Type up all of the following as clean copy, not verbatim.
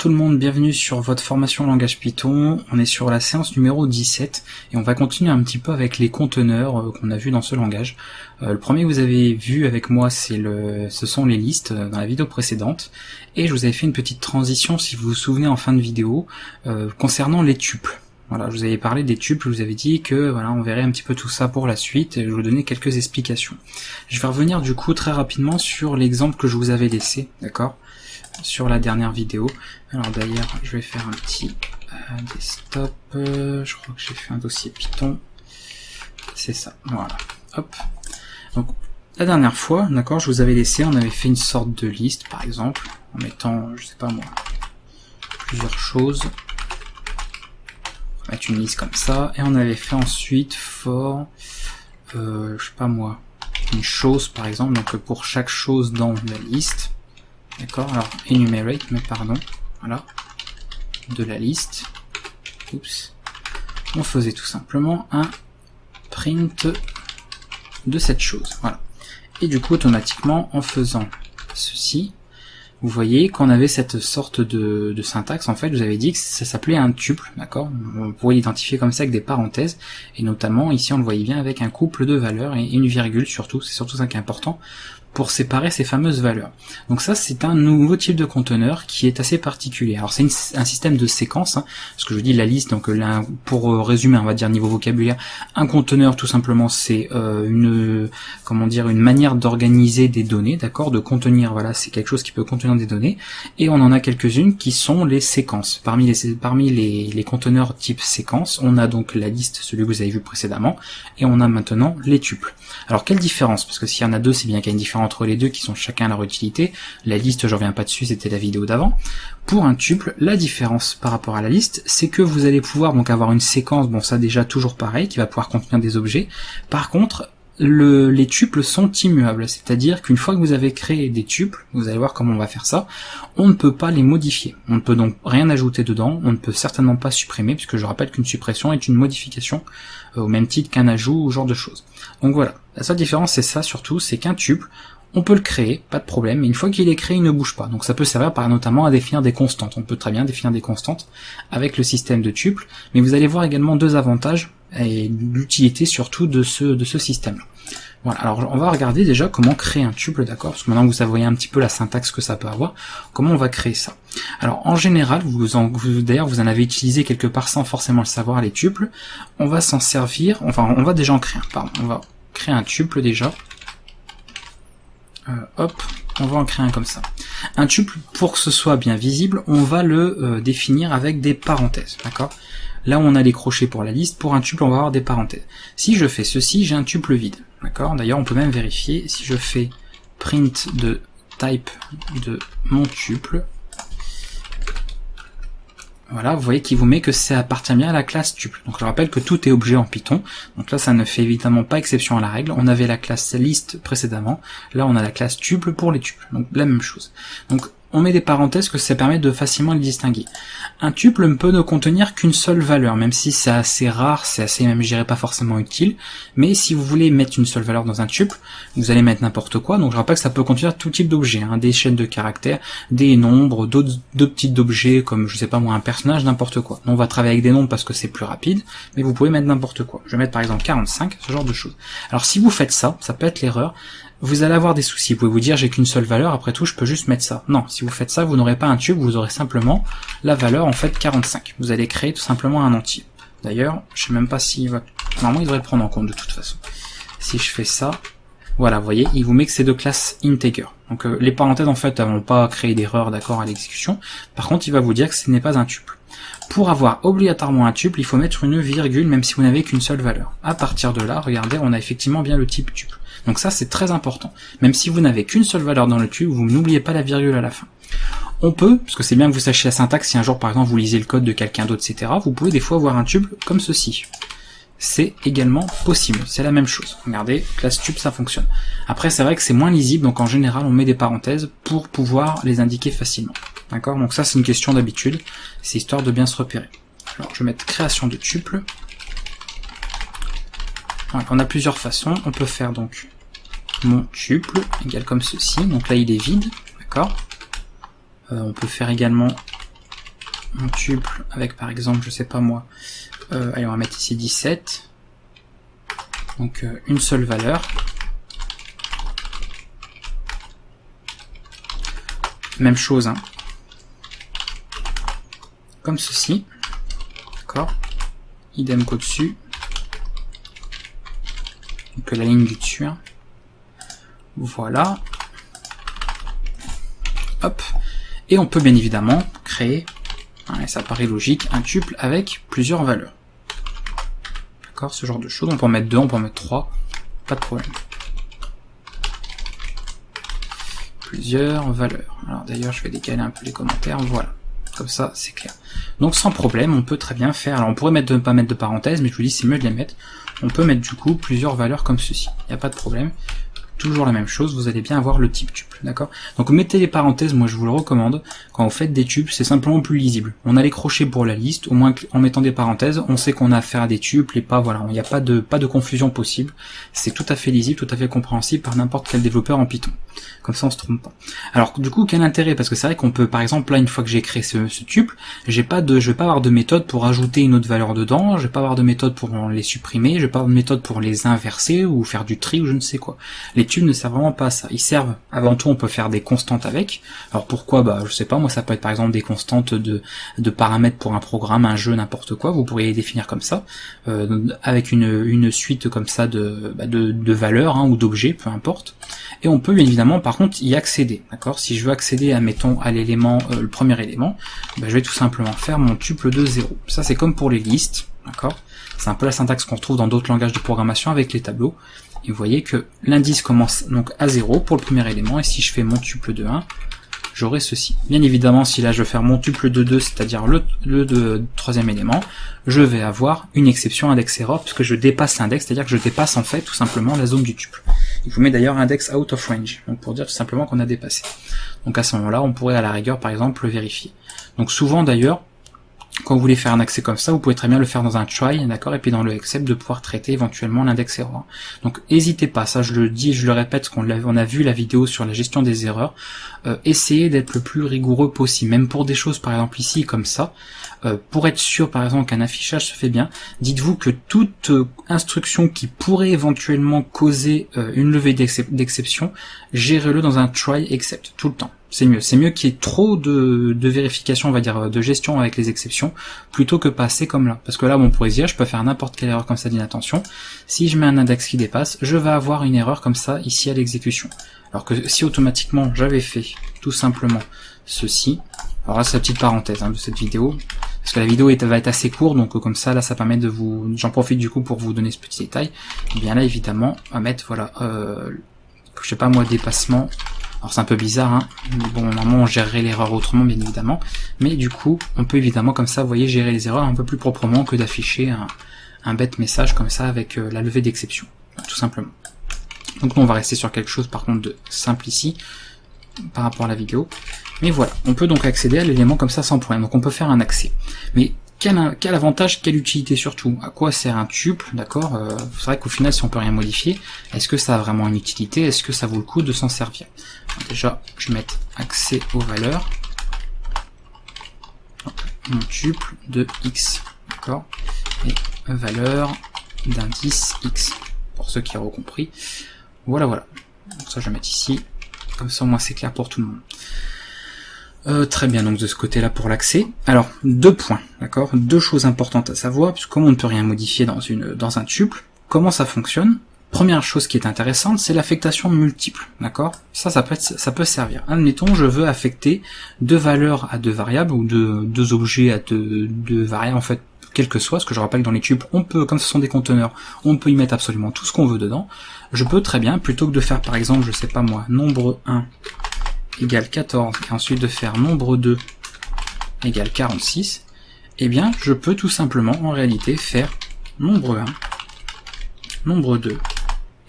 tout le monde, bienvenue sur votre formation langage Python. On est sur la séance numéro 17 et on va continuer un petit peu avec les conteneurs qu'on a vu dans ce langage. Le premier que vous avez vu avec moi, ce sont les listes dans la vidéo précédente, et je vous avais fait une petite transition, si vous vous souvenez, en fin de vidéo concernant les tuples. Voilà, je vous avais parlé des tuples, je vous avais dit que voilà, on verrait un petit peu tout ça pour la suite, et je vais vous donner quelques explications. Je vais revenir du coup très rapidement sur l'exemple que je vous avais laissé, d'accord, sur la dernière vidéo. Alors d'ailleurs, je vais faire un petit desktop, je crois que j'ai fait un dossier Python, c'est ça, voilà, hop. Donc la dernière fois, d'accord, je vous avais laissé, on avait fait une sorte de liste, par exemple, en mettant, je sais pas moi, plusieurs choses. Mettre une liste comme ça, et on avait fait ensuite for, je sais pas moi, une chose par exemple, donc pour chaque chose dans la liste, d'accord, alors enumerate, mais pardon, voilà, de la liste, oups, on faisait tout simplement un print de cette chose, voilà, et du coup automatiquement en faisant ceci, vous voyez qu'on avait cette sorte de syntaxe, en fait, je vous avais dit que ça s'appelait un tuple, d'accord, on pourrait l'identifier comme ça avec des parenthèses, et notamment ici on le voyait bien avec un couple de valeurs et une virgule surtout, c'est surtout ça qui est important, pour séparer ces fameuses valeurs. Donc ça, c'est un nouveau type de conteneur qui est assez particulier. Alors c'est un système de séquence, hein, parce que je dis la liste, donc là, pour résumer, on va dire niveau vocabulaire, un conteneur tout simplement c'est une manière d'organiser des données, d'accord, de contenir, voilà, c'est quelque chose qui peut contenir des données, et on en a quelques-unes qui sont les séquences. Parmi les conteneurs type séquence, on a donc la liste, celui que vous avez vu précédemment, et on a maintenant les tuples. Alors quelle différence? Parce que s'il y en a deux, c'est bien qu'il y a une différence entre les deux qui sont chacun à leur utilité. La liste, je reviens pas dessus, c'était la vidéo d'avant. Pour un tuple, la différence par rapport à la liste, c'est que vous allez pouvoir donc avoir une séquence, bon ça déjà toujours pareil, qui va pouvoir contenir des objets. Par contre, les tuples sont immuables, c'est-à-dire qu'une fois que vous avez créé des tuples, vous allez voir comment on va faire ça, on ne peut pas les modifier. On ne peut donc rien ajouter dedans, on ne peut certainement pas supprimer, puisque je rappelle qu'une suppression est une modification, au même titre qu'un ajout ou ce genre de choses. Donc voilà, la seule différence c'est ça surtout, c'est qu'un tuple, on peut le créer, pas de problème, mais une fois qu'il est créé, il ne bouge pas. Donc ça peut servir notamment à définir des constantes. On peut très bien définir des constantes avec le système de tuples, mais vous allez voir également deux avantages et l'utilité surtout de ce système-là. Voilà, alors on va regarder déjà comment créer un tuple, d'accord, parce que maintenant vous voyez un petit peu la syntaxe que ça peut avoir, comment on va créer ça. Alors en général, d'ailleurs vous en avez utilisé quelque part sans forcément le savoir, les tuples, on va s'en servir, enfin on va déjà en créer un, pardon, on va créer un tuple déjà. Hop, on va en créer un comme ça. Un tuple, pour que ce soit bien visible, on va le définir avec des parenthèses, d'accord. Là où on a les crochets pour la liste, pour un tuple on va avoir des parenthèses. Si je fais ceci, j'ai un tuple vide, d'accord. D'ailleurs on peut même vérifier, si je fais print de type de mon tuple, voilà, vous voyez qu'il vous met que ça appartient bien à la classe tuple. Donc je rappelle que tout est objet en Python, donc là ça ne fait évidemment pas exception à la règle. On avait la classe liste précédemment, là on a la classe tuple pour les tuples, donc la même chose. Donc on met des parenthèses que ça permet de facilement les distinguer. Un tuple ne peut ne contenir qu'une seule valeur, même si c'est assez rare, c'est assez, même je dirais pas forcément utile, mais si vous voulez mettre une seule valeur dans un tuple, vous allez mettre n'importe quoi, donc je rappelle que ça peut contenir tout type d'objets, hein, des chaînes de caractères, des nombres, d'autres types d'objets, comme je sais pas moi, un personnage, n'importe quoi. On va travailler avec des nombres parce que c'est plus rapide, mais vous pouvez mettre n'importe quoi. Je vais mettre par exemple 45, ce genre de choses. Alors si vous faites ça, ça peut être l'erreur, vous allez avoir des soucis, vous pouvez vous dire j'ai qu'une seule valeur, après tout je peux juste mettre ça. Non, si vous faites ça, vous n'aurez pas un tuple, vous aurez simplement la valeur en fait 45. Vous allez créer tout simplement un entier. D'ailleurs, je sais même pas s'il va... Normalement il devrait le prendre en compte de toute façon. Si je fais ça, voilà, vous voyez, il vous met que c'est de classe integer. Donc les parenthèses en fait elles vont pas créer d'erreur, d'accord, à l'exécution. Par contre il va vous dire que ce n'est pas un tuple. Pour avoir obligatoirement un tuple, il faut mettre une virgule même si vous n'avez qu'une seule valeur. À partir de là, regardez, on a effectivement bien le type tuple. Donc ça c'est très important. Même si vous n'avez qu'une seule valeur dans le tuple, vous n'oubliez pas la virgule à la fin. On peut, parce que c'est bien que vous sachiez la syntaxe, si un jour par exemple vous lisez le code de quelqu'un d'autre, etc., vous pouvez des fois avoir un tuple comme ceci. C'est également possible, c'est la même chose. Regardez, classe tuple ça fonctionne. Après c'est vrai que c'est moins lisible, donc en général on met des parenthèses pour pouvoir les indiquer facilement. D'accord, donc ça c'est une question d'habitude, c'est histoire de bien se repérer. Alors je vais mettre création de tuple. Voilà, on a plusieurs façons, on peut faire donc mon tuple égal comme ceci, donc là il est vide, d'accord. On peut faire également mon tuple avec par exemple, je sais pas moi, allez on va mettre ici 17, donc une seule valeur. Même chose, hein. Comme ceci, d'accord, idem qu'au-dessus, donc la ligne du dessus, hein. Voilà, hop, et on peut bien évidemment créer, hein, et ça paraît logique, un tuple avec plusieurs valeurs, d'accord, ce genre de choses. On peut en mettre 2, on peut en mettre 3, pas de problème. Plusieurs valeurs. Alors d'ailleurs je vais décaler un peu les commentaires, voilà, comme ça c'est clair. Donc sans problème, on peut très bien faire, alors on pourrait mettre pas mettre de parenthèses, mais je vous dis c'est mieux de les mettre. On peut mettre du coup plusieurs valeurs comme ceci, il n'y a pas de problème. Toujours la même chose, vous allez bien avoir le type tuple, d'accord. Donc mettez les parenthèses, moi je vous le recommande, quand vous faites des tuples, c'est simplement plus lisible. On a les crochets pour la liste, au moins en mettant des parenthèses, on sait qu'on a affaire à des tuples et pas, voilà, il n'y a pas de confusion possible. C'est tout à fait lisible, tout à fait compréhensible par n'importe quel développeur en Python. Comme ça on se trompe pas. Alors du coup, quel intérêt? Parce que c'est vrai qu'on peut, par exemple, là, une fois que j'ai créé ce tuple, je vais pas avoir de méthode pour ajouter une autre valeur dedans, je vais pas avoir de méthode pour les supprimer, je vais pas avoir de méthode pour les inverser ou faire du tri ou je ne sais quoi. Les tuples ne servent vraiment pas à ça. Ils servent, avant tout, on peut faire des constantes avec. Alors pourquoi? Bah je sais pas, moi ça peut être par exemple des constantes de paramètres pour un programme, un jeu, n'importe quoi, vous pourriez les définir comme ça, avec une suite comme ça de valeurs, hein, ou d'objets, peu importe. Et on peut bien évidemment par contre y accéder, d'accord. Si je veux accéder, admettons, à l'élément, le premier élément, bah, je vais tout simplement faire mon tuple de 0. Ça c'est comme pour les listes, d'accord. C'est un peu la syntaxe qu'on retrouve dans d'autres langages de programmation avec les tableaux. Et vous voyez que l'indice commence donc à 0 pour le premier élément, et si je fais mon tuple de 1, j'aurai ceci. Bien évidemment, si là je veux faire mon tuple de 2, c'est-à-dire le troisième élément, je vais avoir une exception index error, puisque je dépasse l'index, c'est-à-dire que je dépasse en fait tout simplement la zone du tuple. Il vous met d'ailleurs index out of range, donc pour dire tout simplement qu'on a dépassé. Donc à ce moment-là, on pourrait à la rigueur par exemple le vérifier. Donc souvent d'ailleurs, quand vous voulez faire un accès comme ça, vous pouvez très bien le faire dans un try, d'accord, et puis dans le except de pouvoir traiter éventuellement l'index error. Donc n'hésitez pas, ça je le dis, je le répète, parce on a vu la vidéo sur la gestion des erreurs, essayez d'être le plus rigoureux possible, même pour des choses par exemple ici comme ça, pour être sûr par exemple qu'un affichage se fait bien, dites-vous que toute instruction qui pourrait éventuellement causer une levée d'exception, gérez-le dans un try except, tout le temps. C'est mieux qu'il y ait trop de vérification, on va dire, de gestion avec les exceptions, plutôt que passer comme là. Parce que là, on pourrait se dire, je peux faire n'importe quelle erreur comme ça d'inattention. Si je mets un index qui dépasse, je vais avoir une erreur comme ça ici à l'exécution. Alors que si automatiquement j'avais fait tout simplement ceci, alors là c'est la petite parenthèse de cette vidéo, parce que la vidéo va être assez courte, donc comme ça là ça permet de vous, j'en profite du coup pour vous donner ce petit détail. Et bien là évidemment on va mettre voilà, je sais pas moi, dépassement. Alors c'est un peu bizarre, hein, mais bon, normalement on gérerait l'erreur autrement bien évidemment, mais du coup on peut évidemment comme ça, vous voyez, gérer les erreurs un peu plus proprement que d'afficher un bête message comme ça avec la levée d'exception, tout simplement. Donc nous on va rester sur quelque chose par contre de simple ici, par rapport à la vidéo, mais voilà, on peut donc accéder à l'élément comme ça sans problème, donc on peut faire un accès. Mais quel avantage, quelle utilité surtout? À quoi sert un tuple, d'accord? C'est vrai qu'au final, si on peut rien modifier, est-ce que ça a vraiment une utilité? Est-ce que ça vaut le coup de s'en servir? Donc déjà, je vais mettre accès aux valeurs. Donc, mon tuple de x, d'accord? Et valeur d'indice x, pour ceux qui auront compris. Voilà, voilà. Donc ça, je vais mettre ici. Comme ça, au moins, c'est clair pour tout le monde. Très bien, donc de ce côté-là pour l'accès. Alors, 2 points, d'accord, 2 choses importantes à savoir, puisque comme on ne peut rien modifier dans un tuple, comment ça fonctionne? Première chose qui est intéressante, c'est l'affectation multiple, d'accord. Ça peut servir. Admettons, je veux affecter 2 valeurs à 2 variables, ou 2 objets à 2 variables, en fait, quel que soit, parce que je rappelle que dans les tuples, on peut, comme ce sont des conteneurs, on peut y mettre absolument tout ce qu'on veut dedans. Je peux très bien, plutôt que de faire par exemple, je sais pas moi, nombre 1 égale 14, et ensuite de faire nombre 2 égale 46, eh bien je peux tout simplement en réalité faire nombre 1, nombre 2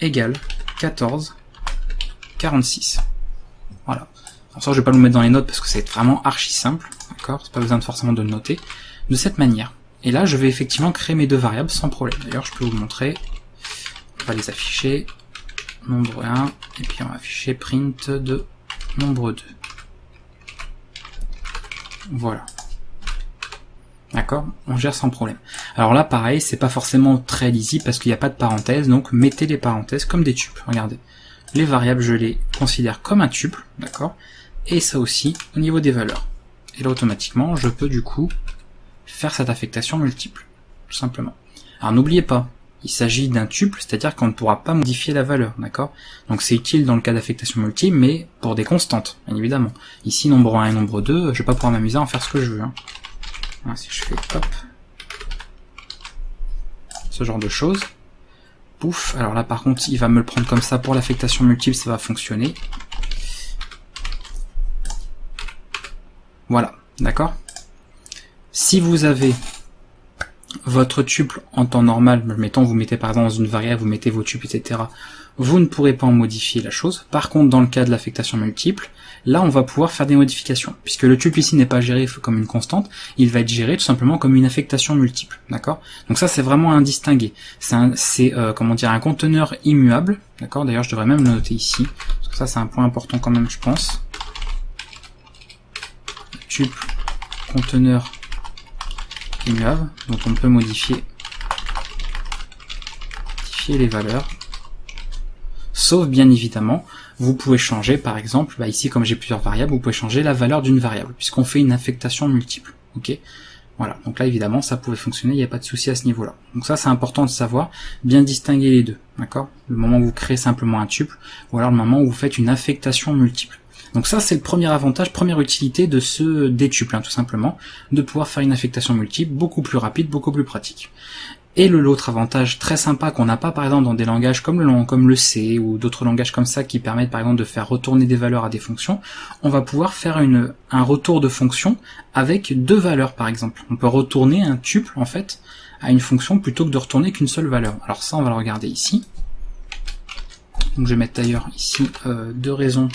égale 14, 46. Voilà. Alors ça je vais pas vous mettre dans les notes parce que c'est vraiment archi simple, d'accord, c'est pas besoin forcément de le noter, de cette manière. Et là je vais effectivement créer mes 2 variables sans problème. D'ailleurs je peux vous montrer, on va les afficher, nombre 1, et puis on va afficher print de nombre 2. Voilà. D'accord? On gère sans problème. Alors là, pareil, c'est pas forcément très lisible parce qu'il n'y a pas de parenthèses, donc mettez les parenthèses comme des tuples. Regardez. Les variables, je les considère comme un tuple, d'accord? Et ça aussi, au niveau des valeurs. Et là, automatiquement, je peux du coup faire cette affectation multiple, tout simplement. Alors n'oubliez pas, il s'agit d'un tuple, c'est-à-dire qu'on ne pourra pas modifier la valeur, d'accord? Donc c'est utile dans le cas d'affectation multiple, mais pour des constantes, bien évidemment. Ici, nombre 1 et nombre 2, je vais pas pouvoir m'amuser à en faire ce que je veux. Hein. Voilà, si je fais hop, ce genre de choses. Pouf, alors là par contre il va me le prendre comme ça pour l'affectation multiple, ça va fonctionner. Voilà, d'accord? Si vous avez votre tuple en temps normal, mettons vous mettez par exemple dans une variable, vous mettez vos tuples, etc., vous ne pourrez pas en modifier la chose. Par contre, dans le cas de l'affectation multiple, là on va pouvoir faire des modifications. Puisque le tuple ici n'est pas géré comme une constante, il va être géré tout simplement comme une affectation multiple. D'accord? Donc ça c'est vraiment un distingué. C'est comment dire, un conteneur immuable. D'accord? D'ailleurs je devrais même le noter ici. Parce que ça c'est un point important quand même je pense. Tuple, conteneur immuable, donc on peut modifier les valeurs. Sauf bien évidemment, vous pouvez changer par exemple, ici comme j'ai plusieurs variables, vous pouvez changer la valeur d'une variable, puisqu'on fait une affectation multiple. Ok, voilà, donc là évidemment ça pouvait fonctionner, il n'y a pas de souci à ce niveau-là. Donc ça c'est important de savoir, bien distinguer les deux, d'accord? Le moment où vous créez simplement un tuple, ou alors le moment où vous faites une affectation multiple. Donc ça c'est le premier avantage, première utilité de des tuples, hein, tout simplement, de pouvoir faire une affectation multiple, beaucoup plus rapide, beaucoup plus pratique. Et l'autre avantage très sympa qu'on n'a pas par exemple dans des langages comme le C ou d'autres langages comme ça qui permettent par exemple de faire retourner des valeurs à des fonctions, on va pouvoir faire un retour de fonction avec deux valeurs par exemple. On peut retourner un tuple en fait à une fonction plutôt que de retourner qu'une seule valeur. Alors ça on va le regarder ici. Donc je vais mettre d'ailleurs ici deux raisons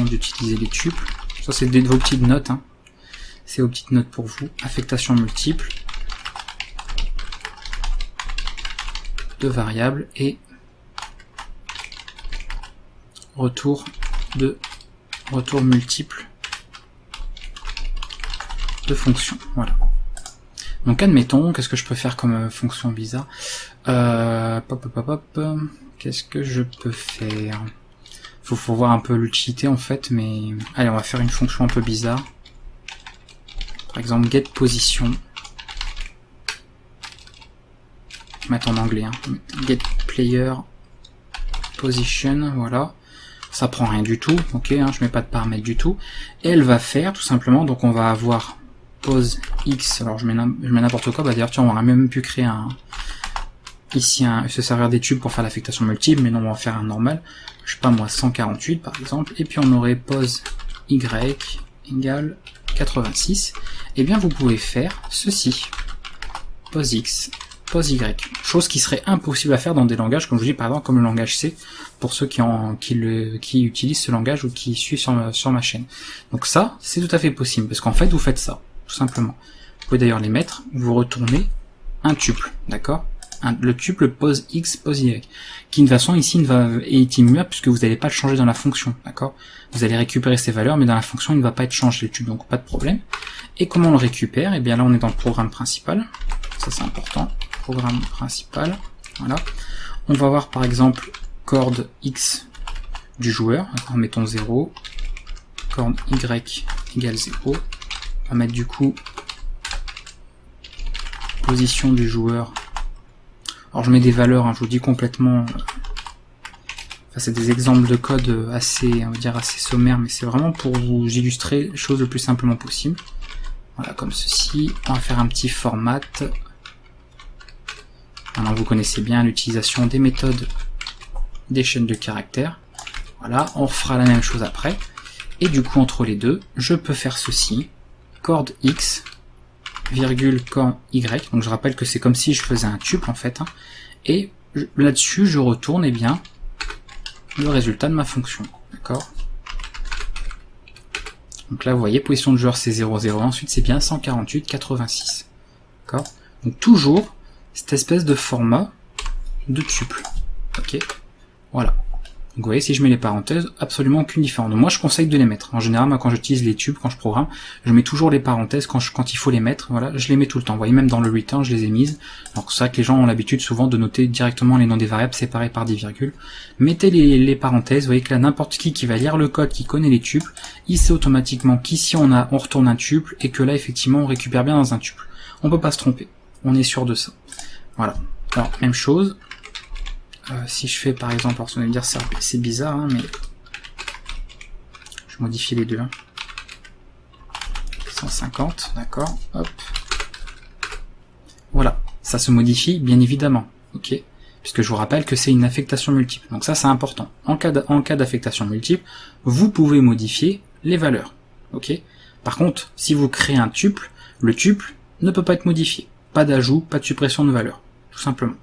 d'utiliser les tuples. Ça c'est vos petites notes, hein. C'est vos petites notes pour vous. Affectation multiple. De variables et retour multiple de fonction. Voilà. Donc admettons, qu'est-ce que je peux faire comme fonction bizarre? Qu'est-ce que je peux faire? Faut voir un peu l'utilité en fait, mais allez, on va faire une fonction un peu bizarre. Par exemple, get position. Mettre en anglais, hein. Get player position, voilà. Ça prend rien du tout, ok, hein, je mets pas de paramètres du tout. Et elle va faire tout simplement, donc on va avoir pose x, alors je mets n'importe quoi, d'ailleurs tiens on aurait même pu créer ici ce serveur des tubes pour faire l'affectation multiple, mais non on va faire un normal, je sais pas moi 148 par exemple, et puis on aurait pose y égale 86, et bien vous pouvez faire ceci, pose x, pose y, chose qui serait impossible à faire dans des langages comme je vous dis par exemple comme le langage C pour ceux qui utilisent ce langage ou qui suivent sur ma chaîne. Donc ça c'est tout à fait possible parce qu'en fait vous faites ça tout simplement. Vous pouvez d'ailleurs les mettre, vous retournez un tuple, d'accord, le tuple pose x pose y qui de toute façon ici est immuable puisque vous n'allez pas le changer dans la fonction, d'accord, vous allez récupérer ces valeurs mais dans la fonction il ne va pas être changé le tuple, donc pas de problème. Et comment on le récupère? Et bien là on est dans le programme principal, ça c'est important. Programme principal, voilà. On va voir par exemple corde x du joueur, mettons 0, corde y égale 0, on va mettre du coup position du joueur, alors je mets des valeurs, hein, je vous dis complètement, enfin, c'est des exemples de code assez, on va dire assez sommaires, mais c'est vraiment pour vous illustrer les choses le plus simplement possible, voilà comme ceci. On va faire un petit format. Maintenant vous connaissez bien l'utilisation des méthodes des chaînes de caractères. Voilà, on fera la même chose après. Et du coup entre les deux, je peux faire ceci, corde x, virgule corde y. Donc je rappelle que c'est comme si je faisais un tuple en fait. Hein, et là-dessus je retourne eh bien le résultat de ma fonction. D'accord. Donc là vous voyez, position de joueur c'est 0, 0. Ensuite c'est bien 148, 86. D'accord. Donc toujours cette espèce de format de tuple. Ok, voilà. vous voyez, si je mets les parenthèses, absolument aucune différence. Donc moi je conseille de les mettre. En général, moi quand j'utilise les tubes, quand je programme, je mets toujours les parenthèses quand il faut les mettre. Voilà, je les mets tout le temps. Vous voyez, même dans le return, je les ai mises. Donc c'est vrai que les gens ont l'habitude souvent de noter directement les noms des variables séparés par des virgules. Mettez les parenthèses. Vous voyez que là, n'importe qui va lire le code, qui connaît les tuples, il sait automatiquement qu'ici on retourne un tuple et que là effectivement on récupère bien dans un tuple. On peut pas se tromper. On est sûr de ça. Voilà. Alors même chose. Si je fais par exemple, alors on va me dire c'est bizarre, hein, mais je modifie les deux. Hein. 150, d'accord, hop. Voilà, ça se modifie bien évidemment, ok. Puisque je vous rappelle que c'est une affectation multiple. Donc ça c'est important. En cas d'affectation multiple, vous pouvez modifier les valeurs, ok. Par contre, si vous créez un tuple, le tuple ne peut pas être modifié. Pas d'ajout, pas de suppression de valeur, tout simplement.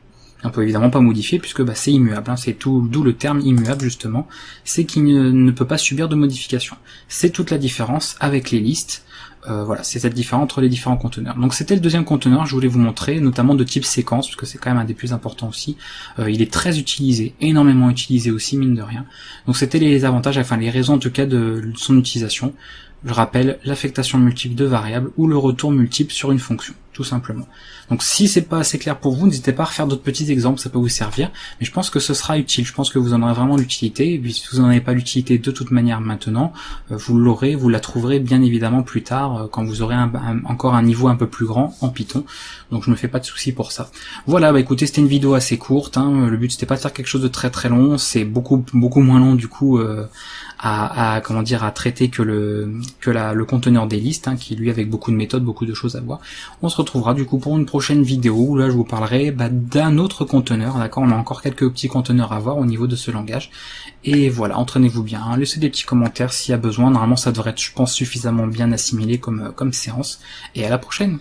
On peut évidemment pas modifier puisque c'est immuable, hein, c'est tout, d'où le terme immuable justement, c'est qu'il ne peut pas subir de modification. C'est toute la différence avec les listes, voilà, c'est cette différence entre les différents conteneurs. Donc c'était le deuxième conteneur, je voulais vous montrer, notamment de type séquence, parce que c'est quand même un des plus importants aussi. Il est très utilisé, énormément utilisé aussi, mine de rien. Donc c'était les avantages, enfin les raisons en tout cas de son utilisation. Je rappelle, l'affectation multiple de variables ou le retour multiple sur une fonction, tout simplement. Donc si c'est pas assez clair pour vous, n'hésitez pas à refaire d'autres petits exemples, ça peut vous servir, mais je pense que ce sera utile, je pense que vous en aurez vraiment l'utilité, et puis si vous n'en avez pas l'utilité de toute manière maintenant, vous l'aurez, vous la trouverez bien évidemment plus tard, quand vous aurez encore un niveau un peu plus grand en Python, donc je me fais pas de soucis pour ça. Voilà, écoutez, c'était une vidéo assez courte, hein, le but c'était pas de faire quelque chose de très très long, c'est beaucoup moins long du coup à traiter que le conteneur des listes, hein, qui lui avec beaucoup de méthodes, beaucoup de choses à voir. On se retrouvera du coup pour une prochaine vidéo où là je vous parlerai d'un autre conteneur, d'accord, on a encore quelques petits conteneurs à voir au niveau de ce langage, et voilà, entraînez-vous bien, hein, laissez des petits commentaires s'il y a besoin, normalement ça devrait être, je pense, suffisamment bien assimilé comme séance, et à la prochaine.